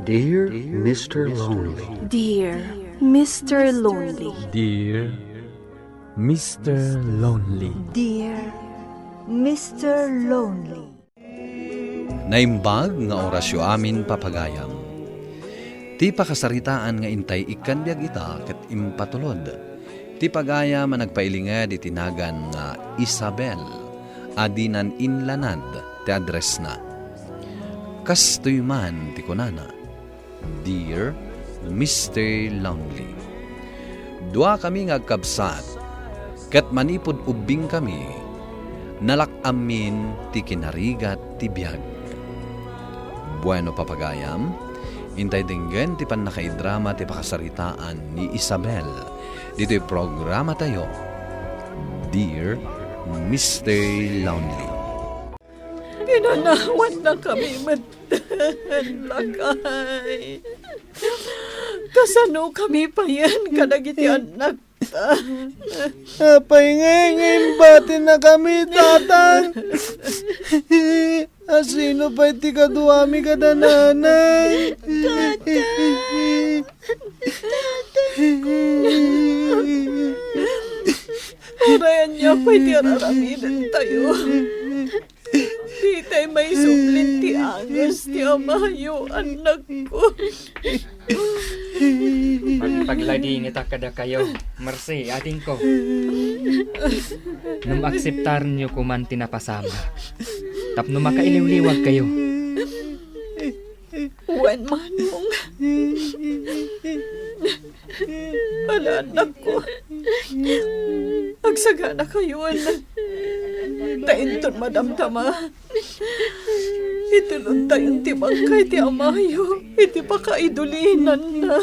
Dear Mr. Lonely. Dear Mr. Lonely. Dear Mr. Lonely. Dear Mr. Lonely. Naimbag nga orasyo amin papagayam. Ti pakasaritaan nga intay ikanbiag ita ket impatulod. Ti pagayam nagpailingad itinagan nga Isabel. Adinan inlanad ti address na. Kastoy man ti kunana. Dear Mr. Lonely. Dua kami ngagkabsat. Ket manipod ubing kami. Nalakamin ti kinarigat ti biyag. Bueno papagayam, intay dinggen ti panakaidrama ti pakasaritaan ni Isabel. Dito'y programa tayo, Dear Mr. Lonely. Ginanawan na kami lakay. Kasano kami pa yan kadagiti anak ta. Apay ngayon batin na kami, tatang. Asino pa iti kaduami kada nanay? Urayan niya pa iti araramidan tayo. Di tayo may sublit ti angas ti amayo, anak ko. Magpagladi ngita kada kayo, Marcy, ating ko. Nung akseptar niyo kuman tinapasama. Tapno makailiw-liwag kayo. Wan manong. Ala, anak ko. Agsagana kayo, anak. Tainton madamdama. Itilon tayong tibangkay ti amayo. Iti pa kaidulinan na.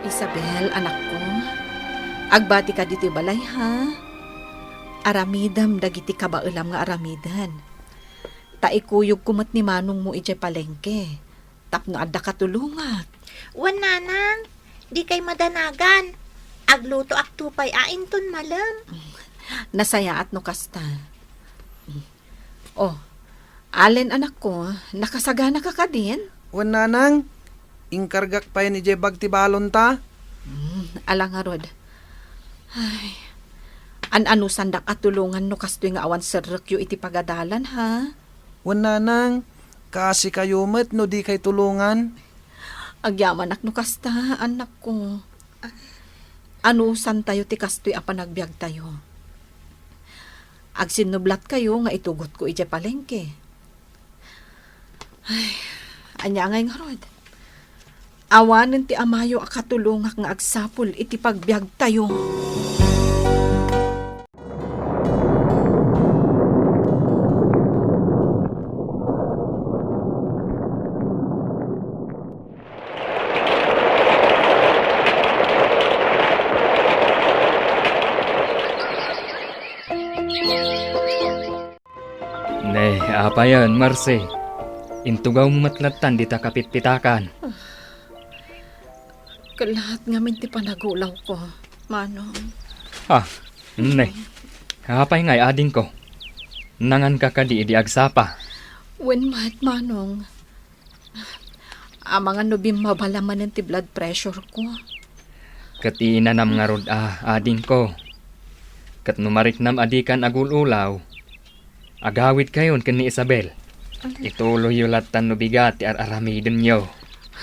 Isabel, anak ko. Agbati ka dito balay, ha? Aramidam dagiti kabailam nga aramidan. Taikuyog kumot ni manong mo ijay palengke. Tapno adda katulungat. Wan nanang, di kay madanagan. Agluto ak tupay ain ton malam. Nasaya at no kasta. Oh, Allen anak ko, nakasagana ka din? Wan nanang, ingkargak pa yan ijay bagtibalon ta. Alang arod. Ay, an-ano sandak at tulungan no kastoy nga awan serrekyo iti pagadalan, ha? Wan nanang, kasi kayo met no di kay tulungan. Agyaman ak no kasta, anak ko. Anusan tayo ti kastoy a panagbiag tayo. Agsinublat kayo nga itugot ko ije palengke. Ay, anya ngay nga rod. Awanen ti amayo akatulungak nga agsapol iti pagbiag tayo. Nay, apa yan, Marcy? Intugaw mo matlatan di ta kapit-pitakan. Kalahat nga min ti panagulaw ko, manong. Ha, nay. Kapay ngay ading ko. Nangan ka kadi di agsapa. When mat, manong. Mga nubim mabalaman ng ti blood pressure ko. Katinanam nga rod ading ko. Kat numarik nam adikan agululaw. Agawid kayon ken ni Isabel. Ituloy yulatan no bigat ti aramiden nyo.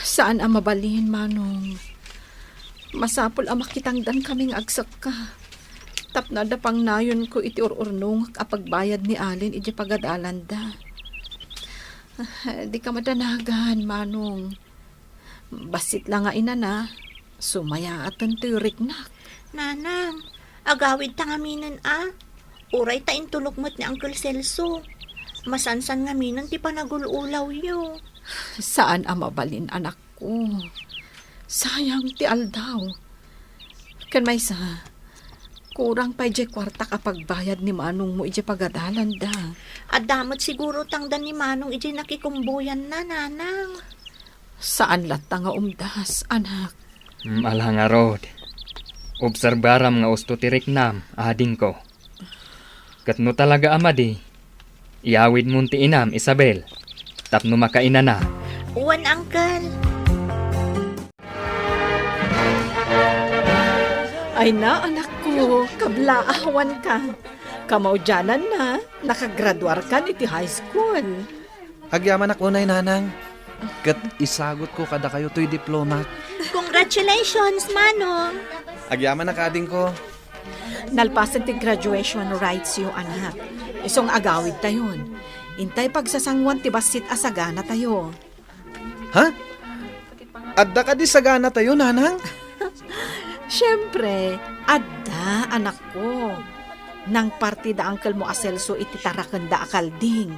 Saan ang mabalin, manong? Masapol ang makitangdan kaming agsak ka. Tapnada pang nayon ko iti ururnong kapagbayad ni Alin iti pagadalanda. Di ka madanagan, manong. Basit lang nga ina na. Sumaya at tirik na. Nanang, agawid tangaminan Uray ta intulog mo't ni Uncle Celso. Masansan nga minan ti panagululaw yo. Saan ang mabalin, anak ko? Sayang ti aldaw. Kan may sa, kurang pa ije kwarta kapag bayad ni manong mo ije pagadalan da. At damot siguro tangdan ni manong ije nakikumbuyan na, nanang. Saan lata nga umdas, anak? Alang nga rod. Obserbaram nga usto tirik nam, ading ko. Kat no talaga amadi, iawid mo ti inam, Isabel. Tapno makaina na. Uwan, Uncle. Ay na, anak ko, kablaawan ka. Kamaudyanan na, nakagraduar ka iti high school. Agyaman ako na nanang. Kat isagot ko kada kayo to'y diploma. Congratulations, Manong. Agyaman na kading ko. Nalpasan ti graduation rights yo, anak. Isong agawid tayon. Intay pagsasangwan ti basit asagana tayo. Ha? Adda ka di sagana tayo, nanang? Siyempre, adda, anak ko. Nang partida uncle mo aselso iti tarakan da akalding.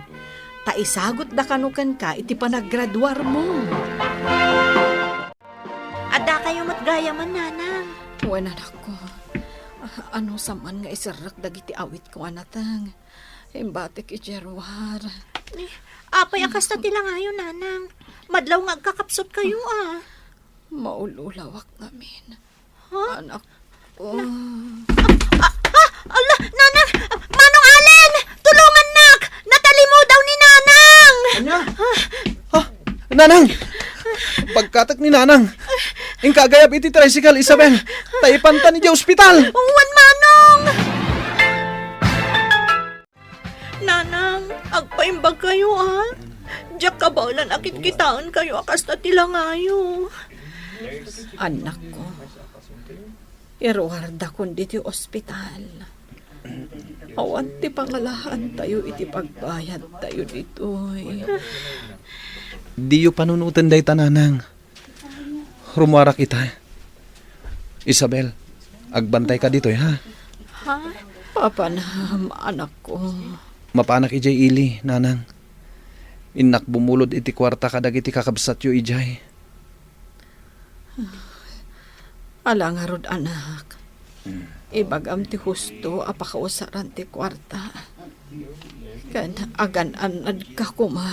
Ta isagot da kanukan ka iti panaggraduar mo. Ada kayo matgaya man, Nanang. Uwan, anak ko. Ano saman nga isarak dagiti awit ko, anatang. Imbatik ijerwar. Apay akas na tila ngayon, Nanang. Madlaw nga agkakapsot kayo, ah. Maululawak namin. Ha? Anak ko. Ala, Nanang! Manong Allen! Tulungan, nak! Natalimu daw ni Nanang! Nanang! Pagkatak ni nanang. Ingkagayap iti tricycle, Isabel. Taipanta ni di ospital. Uwan, Manong! Nanang, agpaimbag kayo, ah. Diyak kabaulan akit kitaan kayo akas na tila ngayo. Anak ko. Iruwarda kundi ti ospital. Awan ti pangalahan tayo iti pagbayad tayo ditoy. Di yu panunutan day tananang. Rumara kita. Isabel, agbantay ka dito, ha? Ha? Papanam, anak ko. Mapanak ijay ili, nanang. Inak bumulod iti kwarta kadag iti kakabsat yu ijay. Alangarod, anak. Ibagam ti husto apakausaran ti kwarta. Kan agan-anad ka kuma.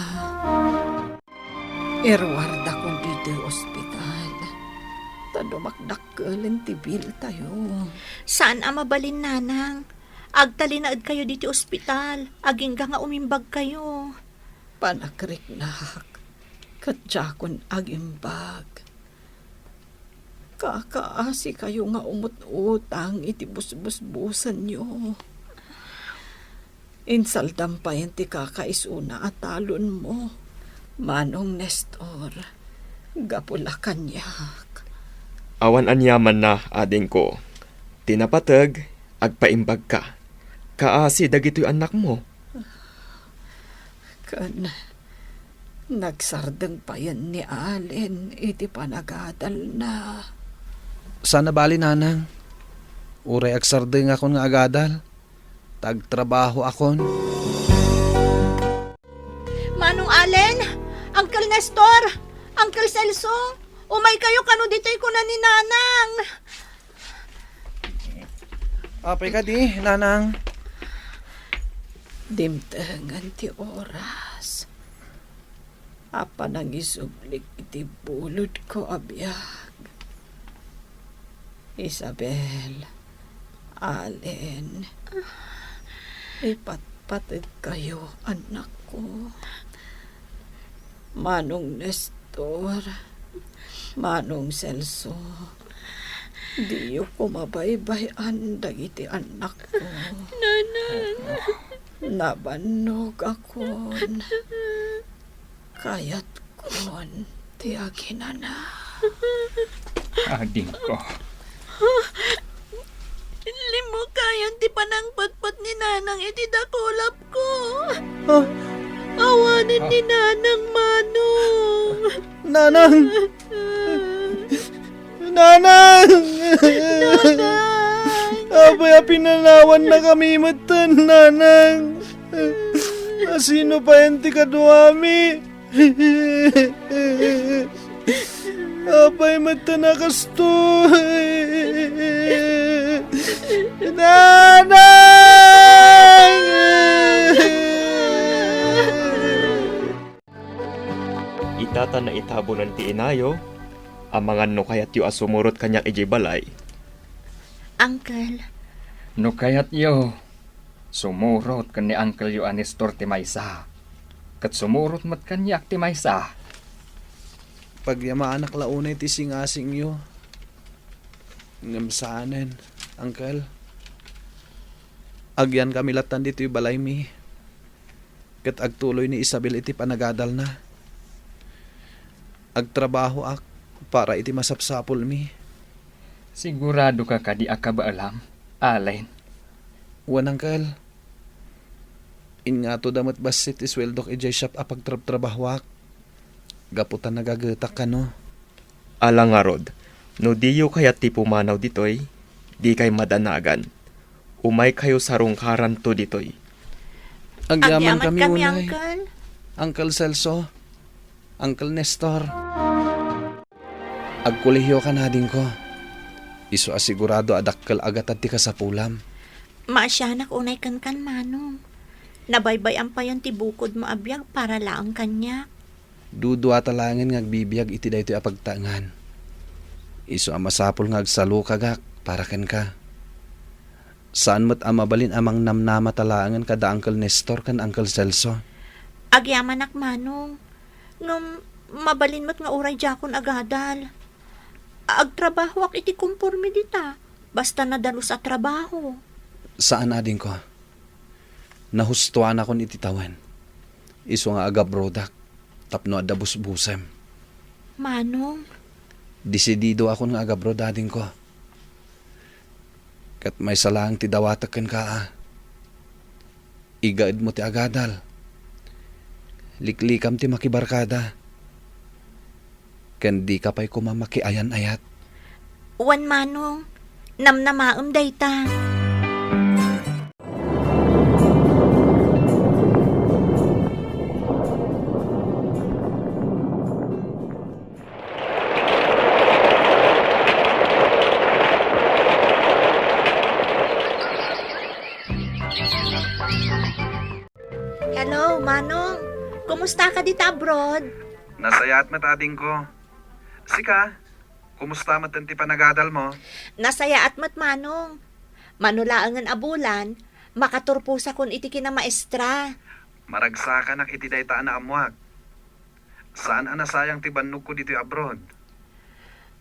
Irwarda kong dito ospital. Tadumakdakkelin ti bil tayo. Saan ang mabalin, Nanang? Agtalinaad kayo dito ospital. Agingga nga umimbag kayo. Panakriknak. Katsyakon agimbag. Kakaasi kayo nga umut-utang iti busbus-busan nyo. Insaldam pa yan ti kakaisuna at talon mo. Manong Nestor, gapula kanyak. Awan anyaman na, ading ko. Tinapatag, agpaimbag ka. Kaasi dagito'y anak mo. Kan, nagsardeng pa yan ni Allen, iti panagadal na. Sana bali, nanang. Uray agsardeng akon nga agadal. Tagtrabaho akon. Manong Allen, Uncle Nestor, Uncle Celso, umay kayo kano dito'y kuna ni Nanang. Apay ka di, nanang. Dimtengan ti oras. Apa nang isublik iti bulod ko abiyag. Isabel, Allen, ipatpatid kayo, anak ko. Manong Nestor, Manong Celso, di yu kumabaybayan dagiti anak ko. Nanang. Nabanog akon. Kayat kon tiyagin na. Ading ko. Limo kayan ti panang patpat ni Nanang iti dakulap ko. Awanin ni Nanang, Manong. Nanang! Nanang! Abay, pinanawan na kami matan, nanang. Sino pa yan ti kaduami? Abay, matan na kastoy. Nanang! Itata na itabunan ti inayo, amangan no kayat yu asumurot kanyak iji balay. Uncle, No kayat yo, sumurot kan ni Uncle yo Anestor ti maysa. Kat sumurot mat kanyak ti maysa. Pagyamaan launay ti singasing yo. Ngamsaanen, Uncle. Agyan kami latan dito yung balay mi. Kat agtuloy ni Isabel iti panagadal na. Agtrabaho ak para iti masapsapol mi. Sigurado ka kadi aka ba alam, Alain? Wan, Uncle. In nga to damat basit isweldok ijay shop apagtrabahwak. Gaputan nagagetak ka no. Alang nga Rod, no diyo kaya ti pumanaw ditoy, di kay madanagan. Umay kayo sa rungkaran to ditoy. Agyaman agyaman kami kami, unay. Uncle. Uncle Celso, Uncle Nestor. Agkulihiyo ka na din ko. Iso asigurado adakkel agatad ti kasapulam. Maasyanak unay kan Manong. Nabaybayan pa yon ti bukod mo abiyag para laang kanya. Dudua talangin nga agbibiyag iti daytoy apagtangan. Iso amasapol nga agsalo kagak para ken ka. Saan mo't amabalin amang namnama talangan kada Uncle Nestor kan Uncle Celso? Agyaman Manong. Ngam mabalin mo't nga uray jakon agadal. Agtrabaho ak iti kumpurmi dita. Basta nadalo sa trabaho. Saan ading ko? Nahustuan akon iti tawan. Iso nga agabrodak. Tapno adabus-busem. Manong, Desidido akon nga agabro dading ko. Kat may salang ti dawataken ka Igaad mo ti agadal. Liklikam ti makibarkada. Ken di ka pa'y kumamaki ayan-ayat. wan Manong, namnamaem dayta. Hello, Manong. Kumusta ka dito abroad? Nasayat matading ko. Sika, kumusta matanti panagadal mo? Nasaya at Manong. Manulaangan abulan, makaturpusa kun iti kina maestra. Maragsakan ak iti dayta na amwag. Saan anasayang ti bannog ko dito abroad?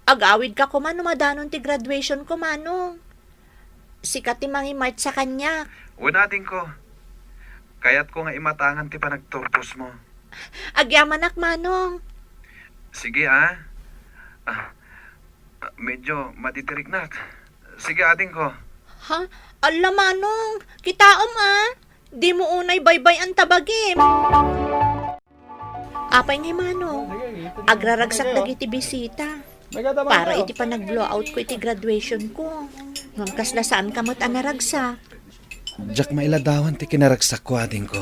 Agawid ka ko man madanon ti graduation ko, Manong. Sikat ti mangimart sa kanya. Wanating ko. Kaya't ko nga imatangan ti panagturpos mo. Agyaman Manong. Sige medyo matitirik na. Sige ating ko. Ha? Ala, Manong. Kitaom Di mo unay baybay ang tabagim. Apay ngay, Manong. Agraragsak dagiti bisita. Para iti panag-blowout ko iti graduation ko. Ngangkas na saan ka mo't anaragsak. Jack mailadawan ti kinaragsak ko ating ko.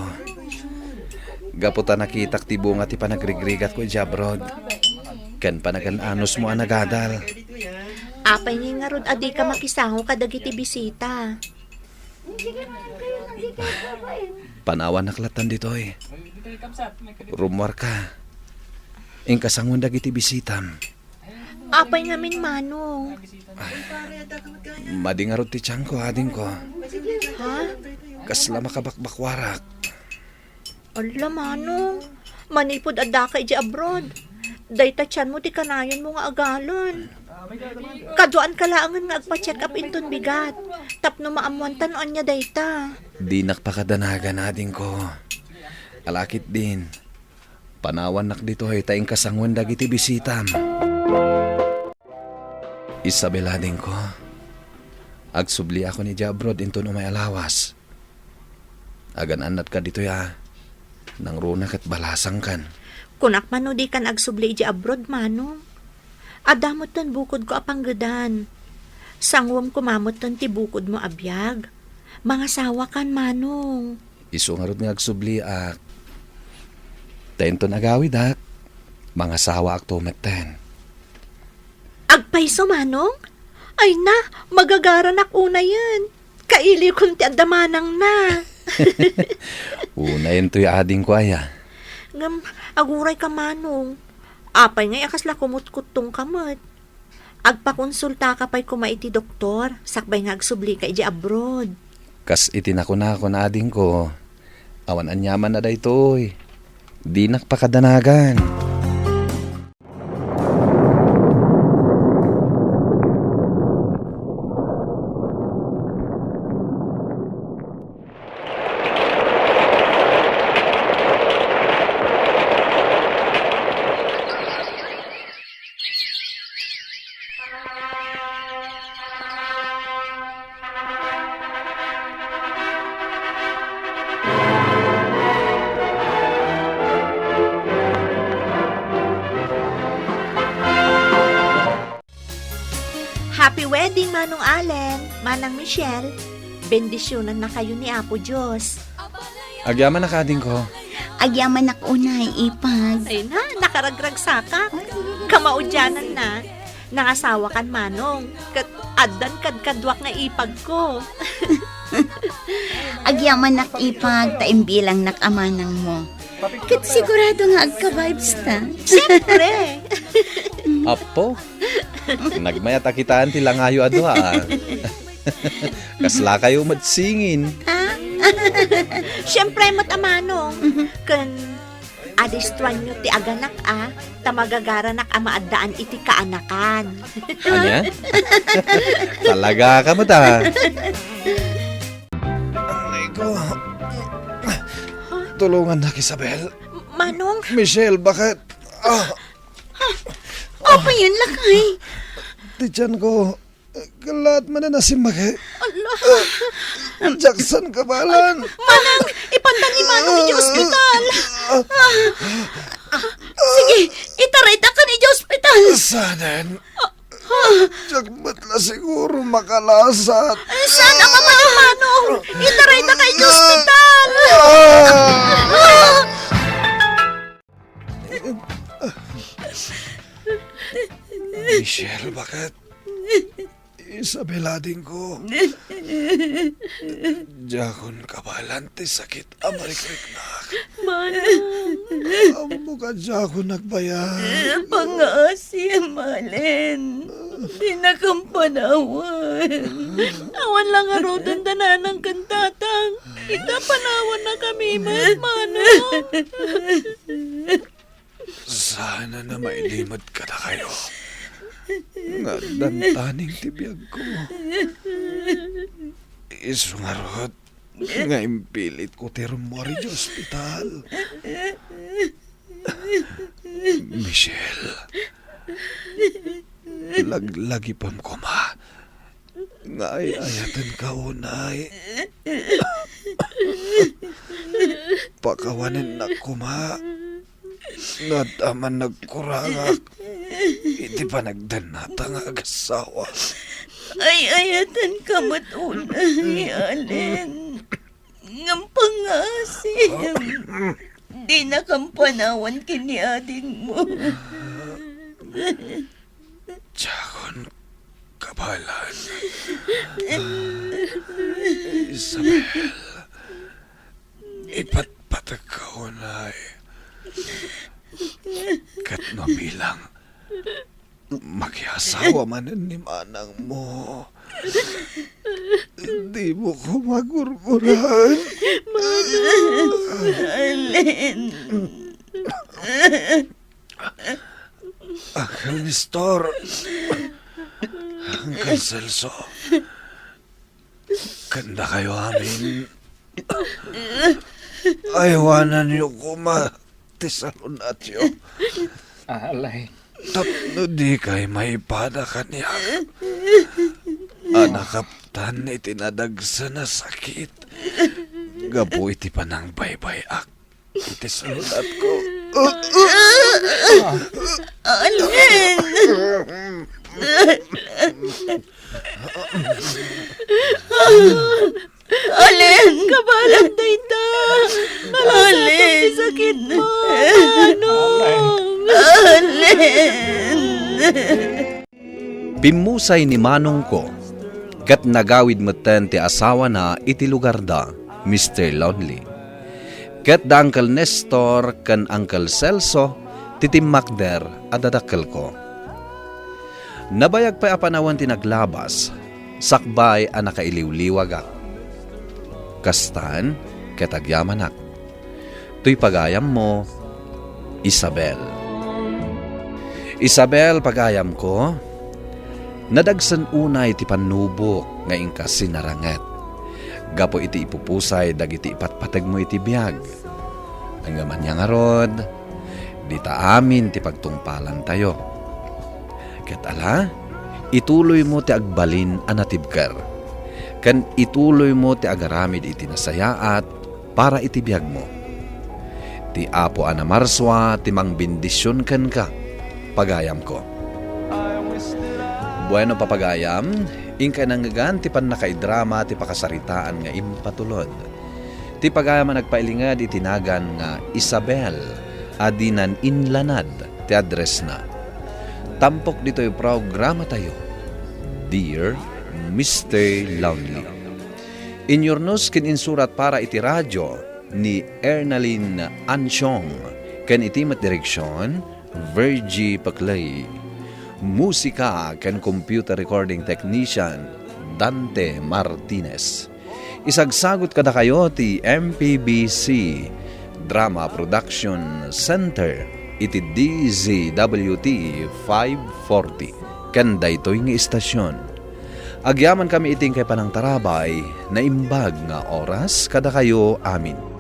Gaputa nakitak ti bunga ti panagrigrigat ko iti abroad. Ken panagananos mo anagadal. Apay ngay nga rod adi ka makisango ka dagiti bisita. Panawan naklatan ditoy. Rumor ka. Ingkasangon dagiti bisitam. Apay ngamin, Manong. Madingarod ti tiyang ko ading ko. Ha? Kasla makabakbakwarak. Ala, Manong. Manipod adda ka iti abroad. Dayta tiyan mo ti kanayon mo nga agalon. Kaduan ka laangan nga agpa-check up inton bigat. Tapno maamuantan on niya dayta. Di nakpakadanagan ading ko. Alakit din. Panawan nak dito ay taing kasangon dagiti bisitam. Isabel ading ko. Agsubli ako ni abroad inton umay alawas. Agan anat ka dito nang runak at balasang kan. Kunak man di kan agsubli iti abroad, Manong. Adamot ton bukod ko apanggedan. Sangwam kumamot ton ti bukod mo abiyag. Mga sawa kan, Manong. Iso nga rod nga agsubli ak. Tayon agawid ak. Mga sawa ak tumeten. Agpaiso, Manong? Ay na, magagaran ak una yan. Kaili kong ti adamanang na. Una yun to'y ading ko Ngam, aguray ka, Manong. Apay ngay akasla kumutkutong kamot. Agpakonsulta ka pa'y kuma iti doktor. Sakbay nga agsubli ka iti abroad. Kas itinako na ako na ading ko. Awan anyaman na daytoy. Di nakpakadanagan. Happy wedding, Manong Allen, Manang Michelle. Bendisyonan na kayo ni Apo Diyos. Agyaman na kading ko. Agyaman na unay, ipag. Ay na, nakaragrag saka. Kamaudyanan na. Nangasawa kan, Manong. Addan kadkadwak nga ipag ko. Agyaman nak ipag, taimbilang nakamanang mo. Kat sigurado nga agka-vibes ta. Siyempre. Apo, nagmayat akitaan tila ngayo adwa. Kasla kayo matsingin. Siyempre, Manong. Kan adistuan nyo ti aganak tamagagaranak maadaan iti kaanakan. Anya? Talaga ka mo ta. Aray ko. Tulungan na, Isabel. Manong? Michelle, bakit? Apa yun, lakay? Tiyan ko, kalat man na nasimake. Jackson kabalan. Manang, ipanda ni Manong di ospital. Sige, itarita ka ni ospital. Sanan? Jagmat la siguro makalasat. Sana ka man yung Manong. Itarita ka ni ospital. Michelle, bakit? Isabela din ko. Jakon kabalante sakit amarikrik-nak. Manong. Amo ka jakon nagbayan. Pangasi, Malen. Di na kang panawan. Awan lang arutan tananang kantatang. Ita panawan na kami, Manong. Sana na mailimad ka na kayo. Nga dantaning tibiyag ko. Isungarot. Nga impilit ko tirumori di ospital. Michelle. Lagi pam kuma. Nga ayatan ka unay. Pakawanin na kuma. Nga taman nagkurangak. Iti pa nagdanata nga agasawa. Ay ayatan ka matunay, Allen. Ngam pangasim. Di na kang panawan kini ading mo. Jakon kabalan. Isabel. Ipatpatag ka unay. Kat no bilang magyasawa man ni manang mo. Di mo ko magurguran. Allen. Uncle Nestor. Uncle Celso. Kanda kayo amin. Aywanan niyo kumatisalon at yun. Alay. Tapno di kay maipada kaniya. Anakaptan itinadagsa na sakit. Gapo iti panang baybayak. Iti saludat ko. Allen! Allen! Kabalan na ita! Allen! Sakit mo! Ano? Allen! Pimusay ni Manong ko, kat nagawid meten ti asawa na iti lugar da, Mr. Lonely. Kat da Uncle Nestor kan Uncle Celso, titimakder at dadakkel ko. Nabayag pa apanawan ti naglabas, sakbay ang nakailiw-liwagak. Kastan, ketagyamanak. Tuy pagayam mo, Isabel. Isabel, pagayam ko, nadagsan unay ti panubok nga ingkas sinaranget. Gapo iti ipupusay, dagiti ipatpatag mo iti biyag. Ang gaman niya nga rod, di ta amin ti pagtungpalan tayo. Ket ala, ituloy mo ti agbalin anatibker. Kan ituloy mo ti agaramid iti nasayaat para iti biyag mo. Ti Apo ana marswa ti mangbindisyon ken ka, pagayam ko. Bueno papagayam, ingka nangagan ti pan nakaidrama ti pakasaritaan nga impatulod. Ti pagayam nagpailingad itinagan nga Isabel, adinan inlanad ti address na. Tampok dito yung programa tayo, Dear Mr. Lonely. Inyornos kin insurat para iti radyo ni Ernalyn Ansyong, ken iti mat direksyon Virgie Paclay. Musika ken computer recording technician Dante Martinez. Isagsagot kada kayo ti MPBC Drama Production Center iti DZWT 540 ken daytoy nga istasyon. Agyaman kami iting kay panang tarabay na imbag nga oras kada kayo amin.